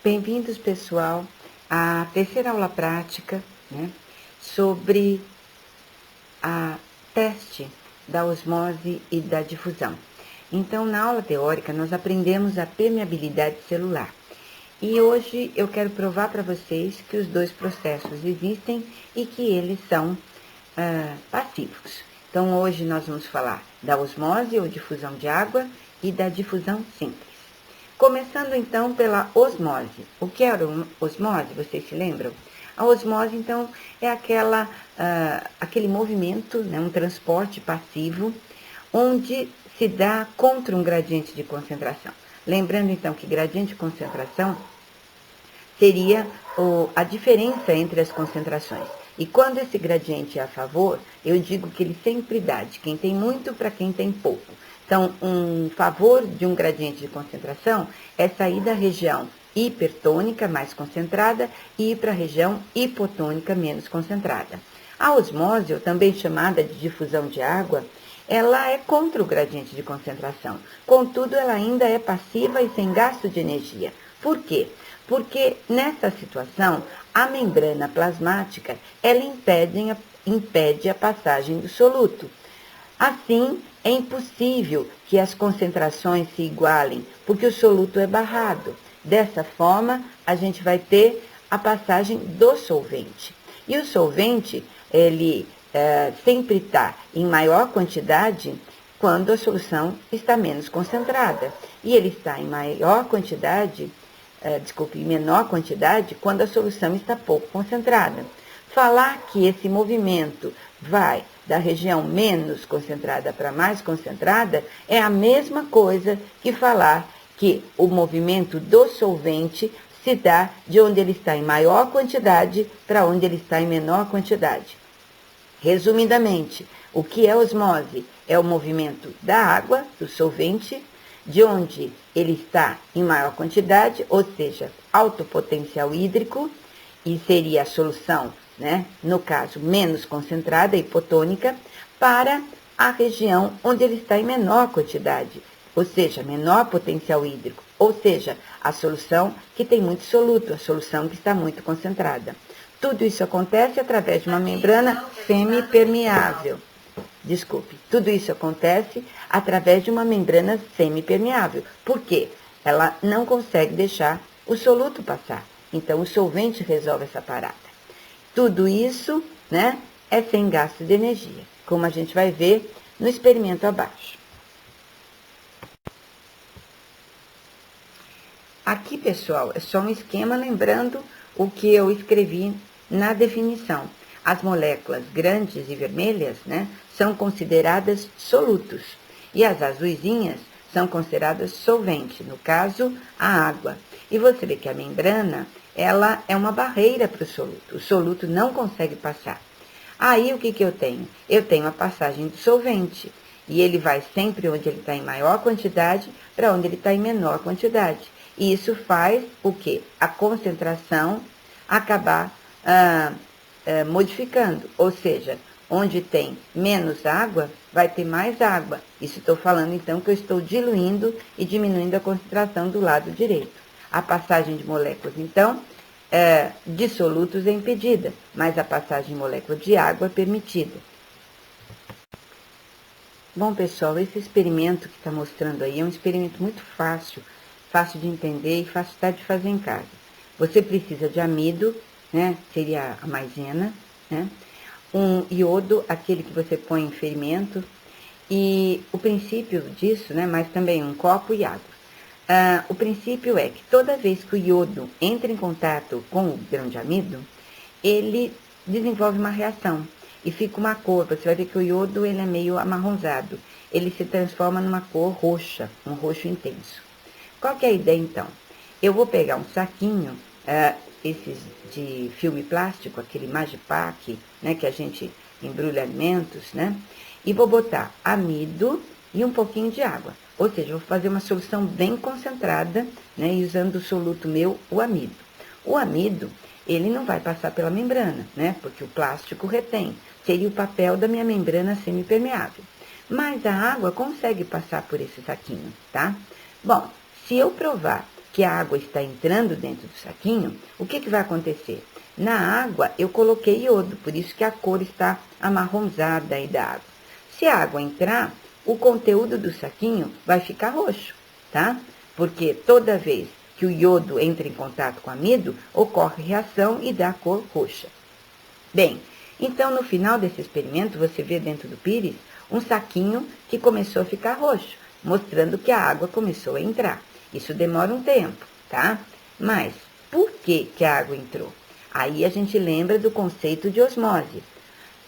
Bem-vindos, pessoal, à terceira aula prática, né, sobre a teste da osmose e da difusão. Então, na aula teórica, nós aprendemos a permeabilidade celular. E hoje eu quero provar para vocês que os dois processos existem e que eles são passivos. Então, hoje nós vamos falar da osmose ou difusão de água e da difusão simples. Começando então pela osmose. O que era osmose? Vocês se lembram? A osmose, então, é aquele movimento, né, um transporte passivo, onde se dá contra um gradiente de concentração. Lembrando, então, que gradiente de concentração seria a diferença entre as concentrações. E quando esse gradiente é a favor, eu digo que ele sempre dá de quem tem muito para quem tem pouco. Então, um favor de um gradiente de concentração é sair da região hipertônica, mais concentrada, e ir para a região hipotônica, menos concentrada. A osmose, ou também chamada de difusão de água, ela é contra o gradiente de concentração. Contudo, ela ainda é passiva e sem gasto de energia. Por quê? Porque nessa situação, a membrana plasmática, ela impede a passagem do soluto. Assim, é impossível que as concentrações se igualem, porque o soluto é barrado. Dessa forma, a gente vai ter a passagem do solvente. E o solvente, ele sempre está em maior quantidade quando a solução está menos concentrada. E ele está em menor quantidade quando a solução está pouco concentrada. Falar que esse movimento vai da região menos concentrada para mais concentrada é a mesma coisa que falar que o movimento do solvente se dá de onde ele está em maior quantidade para onde ele está em menor quantidade. Resumidamente, o que é osmose? É o movimento da água, do solvente, de onde ele está em maior quantidade, ou seja, alto potencial hídrico, e seria a solução, né, no caso, menos concentrada, hipotônica, para a região onde ele está em menor quantidade, ou seja, menor potencial hídrico, ou seja, a solução que tem muito soluto, a solução que está muito concentrada. Tudo isso acontece através de uma membrana semipermeável. Tudo isso acontece através de uma membrana semipermeável. Por quê? Ela não consegue deixar o soluto passar. Então, o solvente resolve essa parada. Tudo isso, né, é sem gasto de energia, como a gente vai ver no experimento abaixo. Aqui, pessoal, é só um esquema lembrando o que eu escrevi na definição. As moléculas grandes e vermelhas, né, são consideradas solutos e as azuisinhas são consideradas solvente, no caso, a água. E você vê que a membrana, ela é uma barreira para o soluto. O soluto não consegue passar. Aí, o que eu tenho? Eu tenho a passagem do solvente. E ele vai sempre onde ele está em maior quantidade para onde ele está em menor quantidade. E isso faz o quê? A concentração acabar modificando. Ou seja, onde tem menos água, vai ter mais água. Isso estou falando, então, que eu estou diluindo e diminuindo a concentração do lado direito. A passagem de moléculas, então, de solutos é impedida, mas a passagem de molécula de água é permitida. Bom, pessoal, esse experimento que está mostrando aí é um experimento muito fácil de entender e fácil de fazer em casa. Você precisa de amido, né, seria a maisena, né, um iodo, aquele que você põe em ferimento, e o princípio disso, né, mas também um copo e água. O princípio é que toda vez que o iodo entra em contato com o grão de amido, ele desenvolve uma reação e fica uma cor. Você vai ver que o iodo ele é meio amarronzado. Ele se transforma numa cor roxa, um roxo intenso. Qual que é a ideia, então? Eu vou pegar um saquinho, esses de filme plástico, aquele Magipac, né, que a gente embrulha alimentos, né? E vou botar amido e um pouquinho de água. Ou seja, vou fazer uma solução bem concentrada, né, e usando o soluto meu, o amido. O amido, ele não vai passar pela membrana, né, porque o plástico retém. Seria o papel da minha membrana semipermeável. Mas a água consegue passar por esse saquinho, tá? Bom, se eu provar que a água está entrando dentro do saquinho, o que vai acontecer? Na água eu coloquei iodo, por isso que a cor está amarronzada aí da água. Se a água entrar, o conteúdo do saquinho vai ficar roxo, tá? Porque toda vez que o iodo entra em contato com o amido, ocorre reação e dá cor roxa. Bem, então no final desse experimento, você vê dentro do pires um saquinho que começou a ficar roxo, mostrando que a água começou a entrar. Isso demora um tempo, tá? Mas por que a água entrou? Aí a gente lembra do conceito de osmose.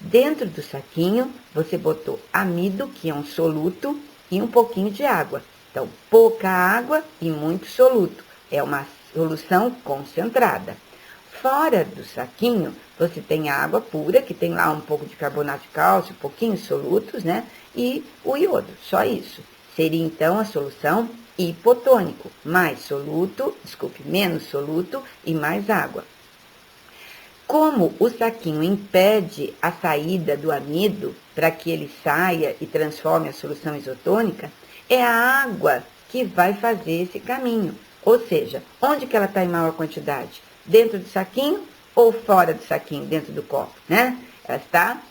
Dentro do saquinho, você botou amido, que é um soluto, e um pouquinho de água. Então, pouca água e muito soluto. É uma solução concentrada. Fora do saquinho, você tem a água pura, que tem lá um pouco de carbonato de cálcio, pouquinhos solutos, né? E o iodo, só isso. Seria então a solução hipotônico, menos soluto e mais água. Como o saquinho impede a saída do amido para que ele saia e transforme a solução isotônica, é a água que vai fazer esse caminho. Ou seja, onde que ela está em maior quantidade? Dentro do saquinho ou fora do saquinho, dentro do copo, né? Ela está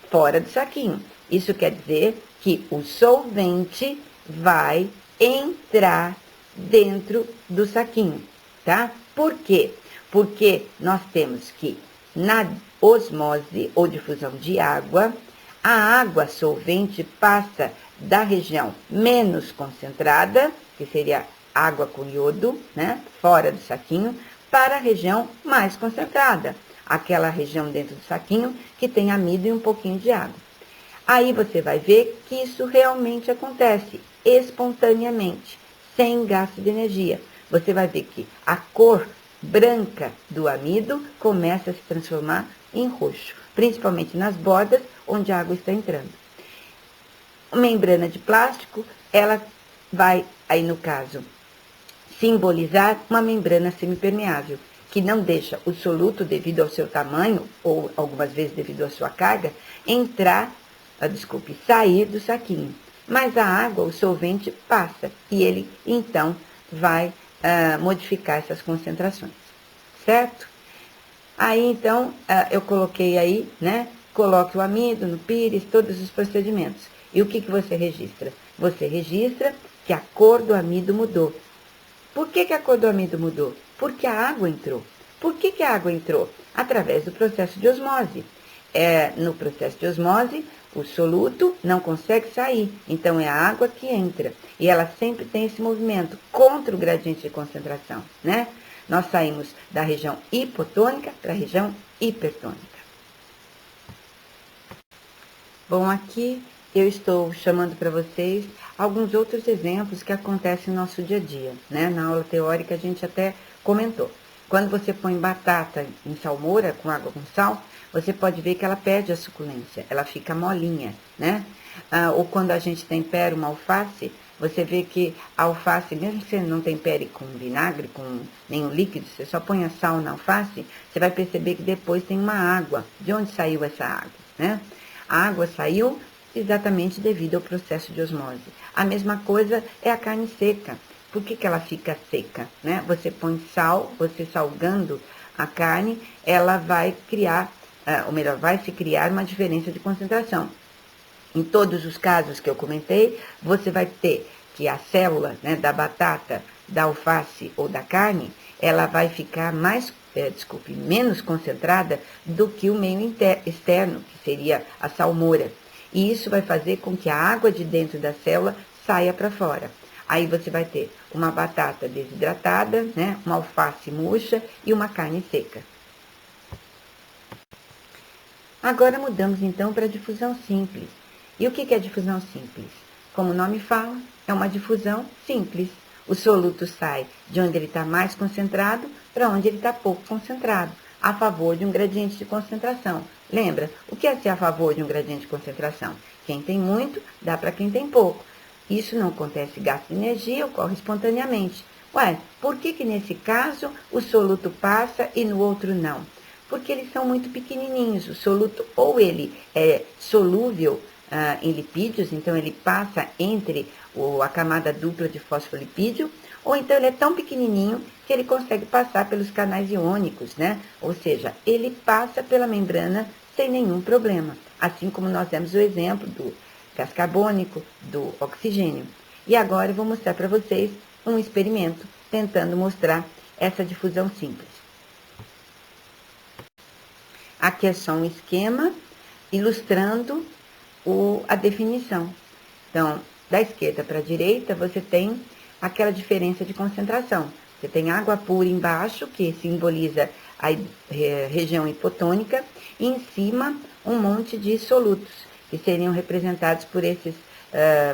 fora do saquinho. Isso quer dizer que o solvente vai entrar dentro do saquinho, tá? Por quê? Porque nós temos que, na osmose ou difusão de água, a água solvente passa da região menos concentrada, que seria água com iodo, né, fora do saquinho, para a região mais concentrada, aquela região dentro do saquinho que tem amido e um pouquinho de água. Aí você vai ver que isso realmente acontece espontaneamente, sem gasto de energia. Você vai ver que a cor branca do amido começa a se transformar em roxo, principalmente nas bordas onde a água está entrando. A membrana de plástico, ela vai, aí no caso, simbolizar uma membrana semipermeável, que não deixa o soluto, devido ao seu tamanho, ou algumas vezes devido à sua carga, sair do saquinho. Mas a água, o solvente, passa, e ele, então, vai modificar essas concentrações, certo? Aí, então, eu coloquei aí, né? Coloque o amido no pires, todos os procedimentos. E o que você registra? Você registra que a cor do amido mudou. Por que a cor do amido mudou? Porque a água entrou. Por que a água entrou? Através do processo de osmose. No processo de osmose, o soluto não consegue sair, então é a água que entra. E ela sempre tem esse movimento contra o gradiente de concentração, né? Nós saímos da região hipotônica para a região hipertônica. Bom, aqui eu estou chamando para vocês alguns outros exemplos que acontecem no nosso dia a dia, né? Na aula teórica a gente até comentou. Quando você põe batata em salmoura com água com sal, você pode ver que ela perde a suculência, ela fica molinha, né? Ou quando a gente tempera uma alface, você vê que a alface, mesmo que você não tempere com vinagre, com nenhum líquido, você só põe a sal na alface, você vai perceber que depois tem uma água. De onde saiu essa água, né? A água saiu exatamente devido ao processo de osmose. A mesma coisa é a carne seca. Por que ela fica seca, né? Você põe sal, você salgando a carne, ela vai criar, ou melhor, vai se criar uma diferença de concentração. Em todos os casos que eu comentei, você vai ter que a célula, né, da batata, da alface ou da carne, ela vai ficar menos concentrada do que o meio externo, que seria a salmoura. E isso vai fazer com que a água de dentro da célula saia para fora. Aí você vai ter uma batata desidratada, né, uma alface murcha e uma carne seca. Agora mudamos então para a difusão simples. E o que é difusão simples? Como o nome fala, é uma difusão simples. O soluto sai de onde ele está mais concentrado para onde ele está pouco concentrado, a favor de um gradiente de concentração. Lembra, o que é ser a favor de um gradiente de concentração? Quem tem muito, dá para quem tem pouco. Isso não acontece gasto de energia, ocorre espontaneamente. Ué, por que nesse caso o soluto passa e no outro não? Porque eles são muito pequenininhos. O soluto ou ele é solúvel em lipídios, então ele passa entre a camada dupla de fosfolipídio, ou então ele é tão pequenininho que ele consegue passar pelos canais iônicos, né? Ou seja, ele passa pela membrana sem nenhum problema, assim como nós demos o exemplo do gás carbônico, do oxigênio. E agora eu vou mostrar para vocês um experimento tentando mostrar essa difusão simples. Aqui é só um esquema ilustrando a definição. Então, da esquerda para a direita, você tem aquela diferença de concentração. Você tem água pura embaixo, que simboliza a região hipotônica, e em cima um monte de solutos, que seriam representados por esses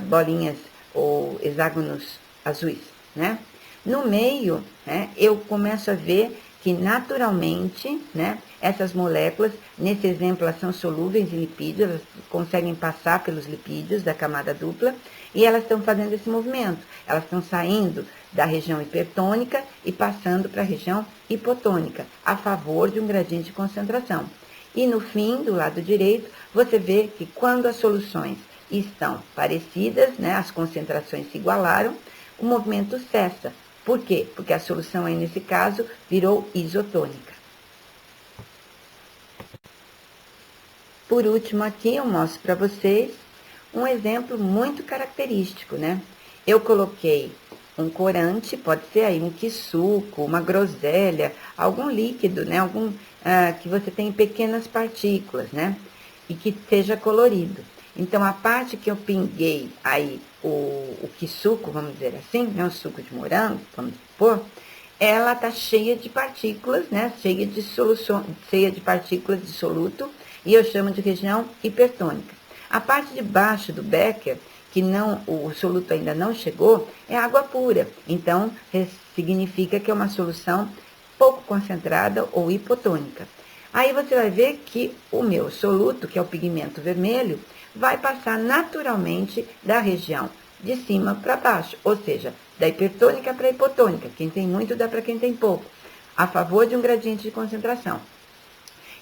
bolinhas ou hexágonos azuis, né? No meio, né, eu começo a ver que naturalmente, né, essas moléculas, nesse exemplo, elas são solúveis em lipídios, elas conseguem passar pelos lipídios da camada dupla, e elas estão fazendo esse movimento. Elas estão saindo da região hipertônica e passando para a região hipotônica, a favor de um gradiente de concentração. E no fim, do lado direito, você vê que quando as soluções estão parecidas, né, as concentrações se igualaram, o movimento cessa. Por quê? Porque a solução aí, nesse caso, virou isotônica. Por último aqui, eu mostro para vocês um exemplo muito característico, né? Eu coloquei um corante, pode ser aí um quissuco, uma groselha, algum líquido, né? Algum que você tem pequenas partículas, né? E que seja colorido. Então, a parte que eu pinguei aí o quissuco, vamos dizer assim, né? O suco de morango, vamos supor, ela tá cheia de partículas, né? Cheia de solução, cheia de partículas de soluto, e eu chamo de região hipertônica. A parte de baixo do becker, que não, o soluto ainda não chegou, é água pura. Então, significa que é uma solução pouco concentrada ou hipotônica. Aí você vai ver que o meu soluto, que é o pigmento vermelho, vai passar naturalmente da região de cima para baixo, ou seja, da hipertônica para a hipotônica. Quem tem muito dá para quem tem pouco, a favor de um gradiente de concentração.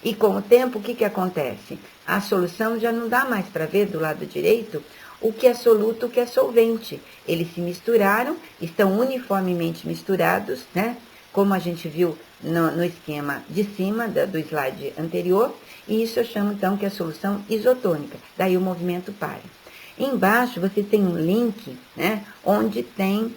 E com o tempo, o que acontece? A solução já não dá mais para ver do lado direito o que é soluto, o que é solvente. Eles se misturaram, estão uniformemente misturados, né? Como a gente viu no esquema de cima do slide anterior, e isso eu chamo então que é a solução isotônica. Daí o movimento para. Embaixo você tem um link, né? Onde tem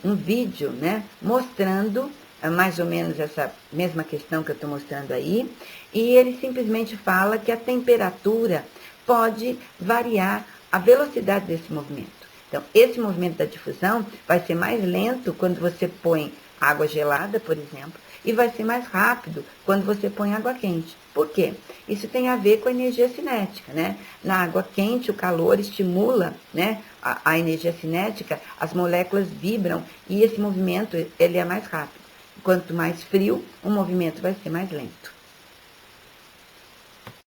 um vídeo, né? Mostrando mais ou menos essa mesma questão que eu estou mostrando aí, e ele simplesmente fala que a temperatura pode variar a velocidade desse movimento. Então, esse movimento da difusão vai ser mais lento quando você põe água gelada, por exemplo, e vai ser mais rápido quando você põe água quente. Por quê? Isso tem a ver com a energia cinética, né? Na água quente, o calor estimula, né, a energia cinética, as moléculas vibram e esse movimento ele é mais rápido. Quanto mais frio, o movimento vai ser mais lento.